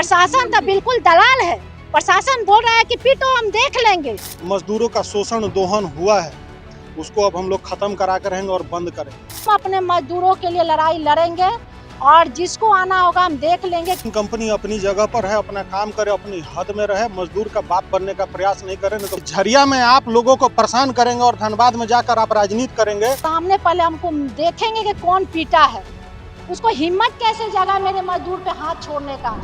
प्रशासन तो बिल्कुल दलाल है। प्रशासन बोल रहा है कि पीटो, हम देख लेंगे। मजदूरों का शोषण दोहन हुआ है, उसको अब हम लोग खत्म करा कर रहेंगे और बंद करेंगे। हम अपने मजदूरों के लिए लड़ाई लड़ेंगे और जिसको आना होगा हम देख लेंगे। कंपनी अपनी जगह पर है, अपना काम करे, अपनी हद में रहे, मजदूर का बाप बनने का प्रयास नहीं करें तो झरिया में आप लोगों को परेशान करेंगे और धनबाद में जाकर आप राजनीति करेंगे। सामने पहले हमको देखेंगे कि कौन पीटा है, उसको हिम्मत कैसे जगा मेरे मजदूर पे हाथ छोड़ने का।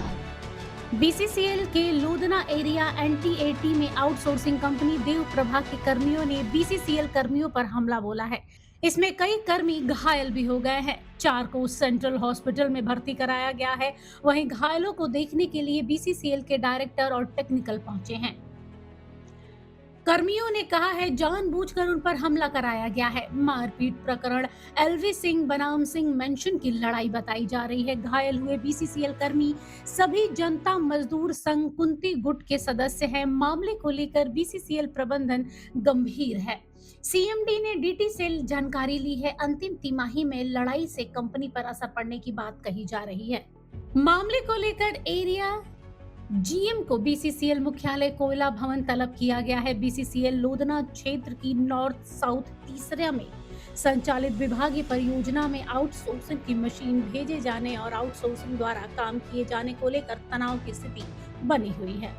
बीसीसीएल के लोधना एरिया NTAT में आउटसोर्सिंग कंपनी देव प्रभा के कर्मियों ने बीसीसीएल कर्मियों पर हमला बोला है। इसमें कई कर्मी घायल भी हो गए हैं। 4 को सेंट्रल हॉस्पिटल में भर्ती कराया गया है। वहीं घायलों को देखने के लिए बीसीसीएल के डायरेक्टर और टेक्निकल पहुंचे हैं। कर्मियों ने कहा है जानबूझकर उन पर हमला कराया गया है। मारपीट प्रकरण LV सिंह बनाम सिंह मेंशन की लड़ाई बताई जा रही है। घायल हुए बीसीसीएल कर्मी सभी जनता मजदूर संघ कुंती गुट के सदस्य हैं। मामले को लेकर बीसीसीएल प्रबंधन गंभीर है। CMD ने DT से जानकारी ली है। अंतिम तिमाही में लड़ाई से कंपनी पर असर पड़ने की बात कही जा रही है। मामले को लेकर एरिया GM को बीसीसीएल मुख्यालय कोयला भवन तलब किया गया है। बीसीसीएल लोधना क्षेत्र की नॉर्थ साउथ तीसरे में संचालित विभागीय परियोजना में आउटसोर्सिंग की मशीन भेजे जाने और आउटसोर्सिंग द्वारा काम किए जाने को लेकर तनाव की स्थिति बनी हुई है।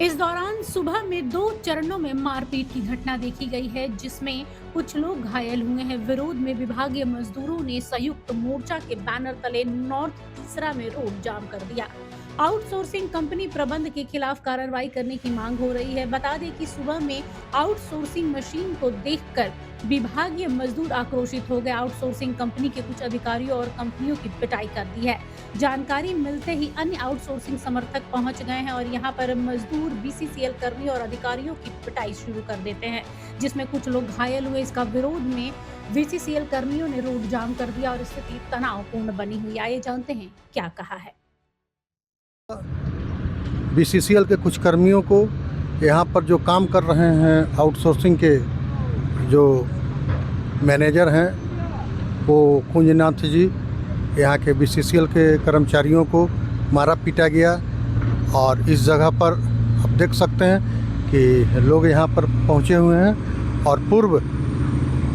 इस दौरान सुबह में 2 चरणों में मारपीट की घटना देखी गई है, जिसमें कुछ लोग घायल हुए हैं। विरोध में विभागीय मजदूरों ने संयुक्त मोर्चा के बैनर तले नॉर्थ तीसरा में रोड जाम कर दिया। आउटसोर्सिंग कंपनी प्रबंध के खिलाफ कार्रवाई करने की मांग हो रही है। बता दें कि सुबह में आउटसोर्सिंग मशीन को देखकर विभागीय मजदूर आक्रोशित हो गए। आउटसोर्सिंग कंपनी के कुछ अधिकारियों और कंपनियों की पिटाई कर दी है। जानकारी मिलते ही अन्य आउटसोर्सिंग समर्थक पहुंच गए हैं और यहां पर मजदूर बीसीसीएल कर्मियों और अधिकारियों की पिटाई शुरू कर देते हैं, जिसमें कुछ लोग घायल हुए। इसका विरोध में बीसीसीएल कर्मियों ने रोड जाम कर दिया और स्थिति तनावपूर्ण बनी हुई। आइए जानते हैं क्या कहा है। बीसीसीएल के कुछ कर्मियों को यहाँ पर जो काम कर रहे हैं, आउटसोर्सिंग के जो मैनेजर हैं वो कुंजनाथ जी, यहाँ के बीसीसीएल के कर्मचारियों को मारा पीटा गया। और इस जगह पर आप देख सकते हैं कि लोग यहाँ पर पहुँचे हुए हैं और पूर्व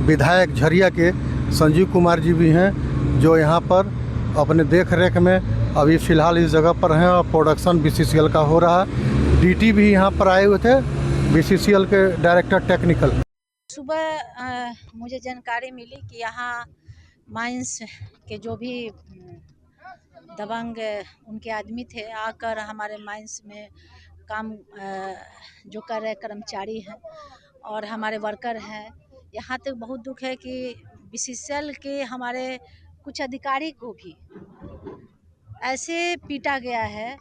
विधायक झरिया के संजीव कुमार जी भी हैं, जो यहाँ पर अपने देख रेख में अभी फ़िलहाल इस जगह पर हैं और प्रोडक्शन बीसीसीएल का हो रहा है। DT भी यहाँ पर आए हुए थे, बीसीसीएल के डायरेक्टर टेक्निकल। सुबह मुझे जानकारी मिली कि यहाँ माइंस के जो भी दबंग उनके आदमी थे, आकर हमारे माइंस में काम जो कर रहे कर्मचारी हैं और हमारे वर्कर हैं। यहाँ तक बहुत दुख है कि बीसीसीएल के हमारे कुछ अधिकारी को भी ऐसे पीटा गया है।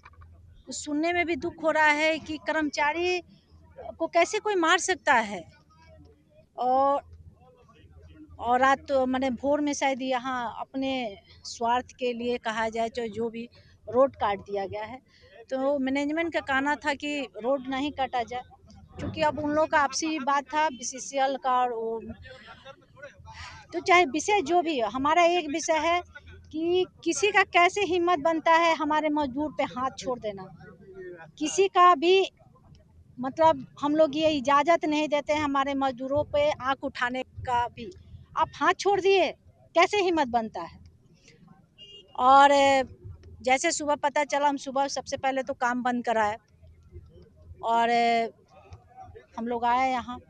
तो सुनने में भी दुख हो रहा है कि कर्मचारी को कैसे कोई मार सकता है। और रात तो मैंने भोर में शायद यहाँ अपने स्वार्थ के लिए कहा जाए तो जो भी रोड काट दिया गया है, तो मैनेजमेंट का कहना था कि रोड नहीं काटा जाए, क्योंकि अब उन लोगों का आपसी बात था बीसीसीएल का। और तो चाहे विषय जो भी, हमारा एक विषय है कि किसी का कैसे हिम्मत बनता है हमारे मजदूर पे हाथ छोड़ देना। किसी का भी मतलब हम लोग ये इजाज़त नहीं देते हैं हमारे मजदूरों पे आँख उठाने का भी। आप हाथ छोड़ दिए, कैसे हिम्मत बनता है। और जैसे सुबह पता चला, हम सुबह सबसे पहले तो काम बंद कराए और हम लोग आए यहाँ।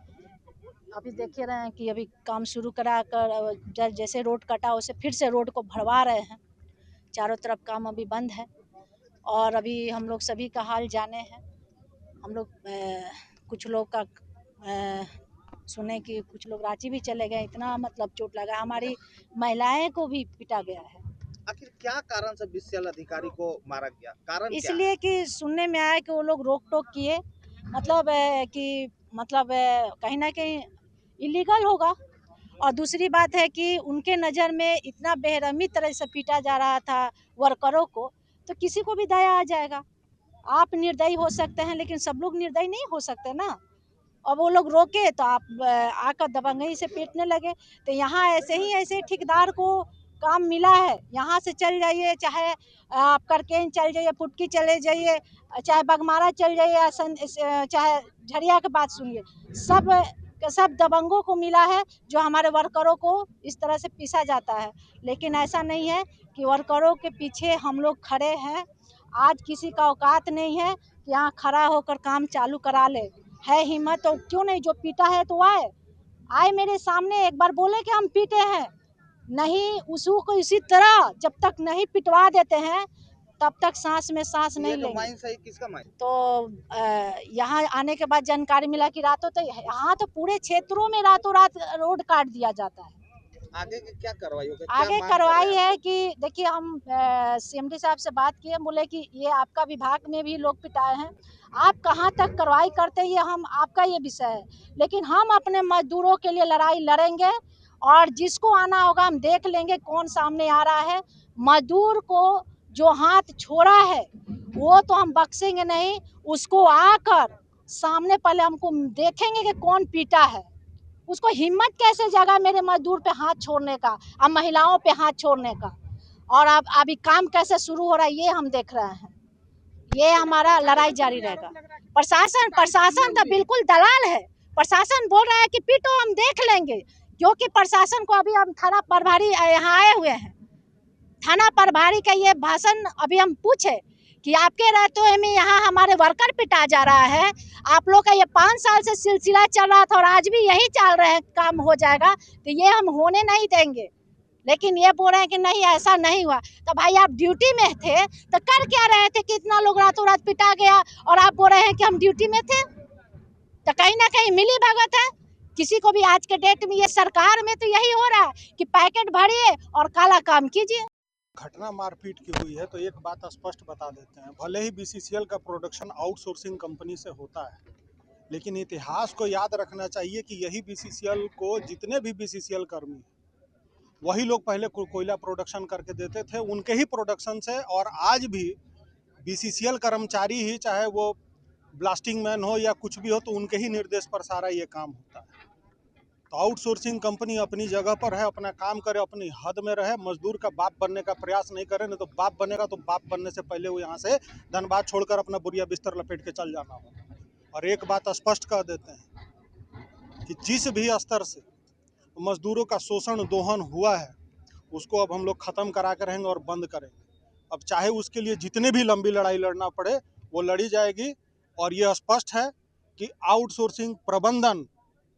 अभी देख रहे हैं कि अभी काम शुरू करा कर जैसे रोड कटा उसे फिर से रोड को भरवा रहे हैं। चारों तरफ काम अभी बंद है और अभी हम लोग सभी का हाल जाने हैं। हम लोग कुछ लोग का सुने कि कुछ लोग रांची भी चले गए, इतना मतलब चोट लगा। हमारी महिलाएं को भी पीटा गया है। आखिर क्या कारण से बीसीसीएल अधिकारी को मारा गया? कारण इसलिए कि सुनने में आया कि वो लोग रोक टोक किए, मतलब कि मतलब कहीं ना कहीं इलीगल होगा। और दूसरी बात है कि उनके नज़र में इतना बेरहमी तरह से पीटा जा रहा था वर्करों को, तो किसी को भी दया आ जाएगा। आप निर्दयी हो सकते हैं लेकिन सब लोग निर्दयी नहीं हो सकते ना। अब वो लोग रोके तो आप आकर दबंगई से पीटने लगे। तो यहाँ ऐसे ही ठेकेदार को काम मिला है, यहाँ से चल जाइए, चाहे आप करकेन चल जाइए, पुटकी चले जाइए, चाहे बगमारा चल जाइए, चाहे झरिया की बात सुनिए, सब दबंगों को मिला है जो हमारे वर्करों को इस तरह से पीसा जाता है। लेकिन ऐसा नहीं है कि वर्करों के पीछे हम लोग खड़े हैं। आज किसी का औकात नहीं है कि यहाँ खड़ा होकर काम चालू करा ले। है हिम्मत तो क्यों नहीं, जो पीटा है तो आए मेरे सामने, एक बार बोले कि हम पीटे हैं। नहीं, उसको इसी तरह जब तक नहीं पिटवा देते हैं तब तक सांस में सांस नहीं लेंगे। माइन सही किसका माइन? तो यहाँ आने के बाद जानकारी मिला कि यहाँ तो पूरे क्षेत्रों में रातों रात रोड काट दिया जाता है। आगे की क्या कार्रवाई होगी? आगे कार्रवाई है कि देखिए, हम सीएमडी साहब से बात किए, बोले कि ये आपका विभाग में भी लोग पिटाए हैं, आप कहाँ तक कार्रवाई करते हैं, ये आपका ये विषय है, लेकिन हम अपने मजदूरों के लिए लड़ाई लड़ेंगे और जिसको आना होगा हम देख लेंगे कौन सामने आ रहा है। मजदूर को जो हाथ छोड़ा है वो तो हम बख्शेंगे नहीं, उसको आकर सामने पहले हमको देखेंगे कि कौन पीटा है, उसको हिम्मत कैसे जगा मेरे मजदूर पे हाथ छोड़ने का, अब महिलाओं पे हाथ छोड़ने का, और अब अभी काम कैसे शुरू हो रहा है ये हम देख रहे हैं। ये हमारा लड़ाई जारी रहेगा। प्रशासन तो बिल्कुल दलाल है। प्रशासन बोल रहा है कि पीटो, हम देख लेंगे, क्योंकि प्रशासन को अभी हम थाना प्रभारी यहाँ आए हुए हैं, थाना प्रभारी का ये भाषण अभी हम पूछे कि आपके रहते हुए में यहाँ हमारे वर्कर पिटा जा रहा है, आप लोग का ये 5 साल से सिलसिला चल रहा था और आज भी यही चल रहे हैं, काम हो जाएगा, तो ये हम होने नहीं देंगे। लेकिन ये बोल रहे हैं कि नहीं ऐसा नहीं हुआ। तो भाई आप ड्यूटी में थे तो कर क्या रहे थे, कितना लोग रातों रात पिटा गया और आप बोल रहे हैं कि हम ड्यूटी में थे, तो कहीं ना कहीं मिली भगत है किसी को भी। आज के डेट में ये सरकार में तो यही हो रहा है कि पैकेट भरिए और काला काम कीजिए। घटना मारपीट की हुई है तो एक बात स्पष्ट बता देते हैं, भले ही बीसीसीएल का प्रोडक्शन आउटसोर्सिंग कंपनी से होता है, लेकिन इतिहास को याद रखना चाहिए कि यही बीसीसीएल को जितने भी बीसीसीएल कर्मी वही लोग पहले कोयला प्रोडक्शन करके देते थे, उनके ही प्रोडक्शन से, और आज भी बीसीसीएल कर्मचारी ही, चाहे वो ब्लास्टिंग मैन हो या कुछ भी हो, तो उनके ही निर्देश पर सारा ये काम होता है। तो आउटसोर्सिंग कंपनी अपनी जगह पर है, अपना काम करे, अपनी हद में रहे, मजदूर का बाप बनने का प्रयास नहीं करे, नहीं तो बाप बनेगा तो बाप बनने से पहले वो यहाँ से धनबाद छोड़कर अपना बुरिया बिस्तर लपेट के चल जाना होगा। और एक बात स्पष्ट कर देते हैं कि जिस भी स्तर से मजदूरों का शोषण दोहन हुआ है उसको अब हम लोग ख़त्म करा कर रहेंगे और बंद करेंगे। अब चाहे उसके लिए जितने भी लंबी लड़ाई लड़ना पड़े वो लड़ी जाएगी। और ये स्पष्ट है कि आउटसोर्सिंग प्रबंधन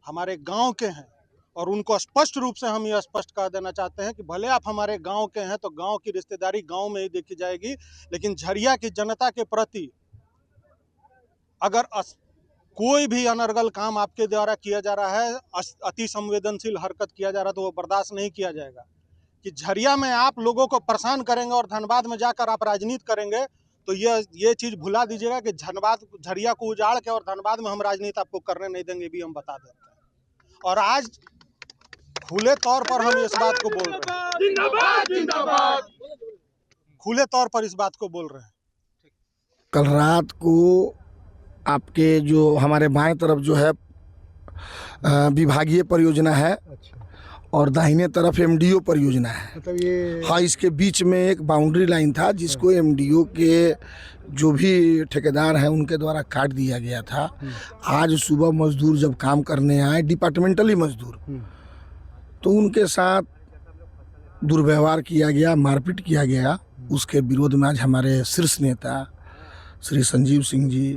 हमारे गांव के हैं, और उनको स्पष्ट रूप से हम ये स्पष्ट कर देना चाहते हैं कि भले आप हमारे गांव के हैं तो गांव की रिश्तेदारी गांव में ही देखी जाएगी, लेकिन झरिया की जनता के प्रति अगर कोई भी अनर्गल काम आपके द्वारा किया जा रहा है, अति संवेदनशील हरकत किया जा रहा है, तो वो बर्दाश्त नहीं किया जाएगा। कि झरिया में आप लोगों को परेशान करेंगे और धनबाद में जाकर आप राजनीति करेंगे, तो ये चीज़ भुला दीजिएगा कि झरिया को उजाड़ के और धनबाद में हम राजनीति आपको करने नहीं देंगे, भी हम बता देते हैं। और आज खुले तौर पर हम इस बात को बोल रहे हैं, जिंदाबाद, खुले तौर पर इस बात को बोल रहे हैं। कल रात को आपके जो हमारे बाएं तरफ जो है विभागीय परियोजना है, और दाहिने तरफ एमडीओ परियोजना है। मतलब ये हाँ, इसके बीच में एक बाउंड्री लाइन था जिसको एमडीओ के जो भी ठेकेदार हैं उनके द्वारा काट दिया गया था। आज सुबह मजदूर जब काम करने आए, डिपार्टमेंटली मजदूर, तो उनके साथ दुर्व्यवहार किया गया, मारपीट किया गया। उसके विरोध में आज हमारे शीर्ष नेता श्री संजीव सिंह जी,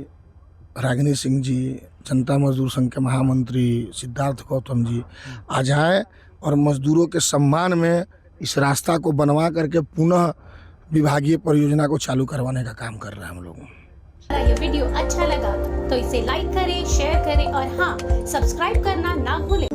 रागिनी सिंह जी, जनता मजदूर संघ के महामंत्री सिद्धार्थ गौतम जी आज आए और मजदूरों के सम्मान में इस रास्ता को बनवा करके पुनः विभागीय परियोजना को चालू करवाने का काम कर रहे हैं हम लोग। ये वीडियो अच्छा लगा तो इसे लाइक करें, शेयर करें और हाँ, सब्सक्राइब करना ना भूलें।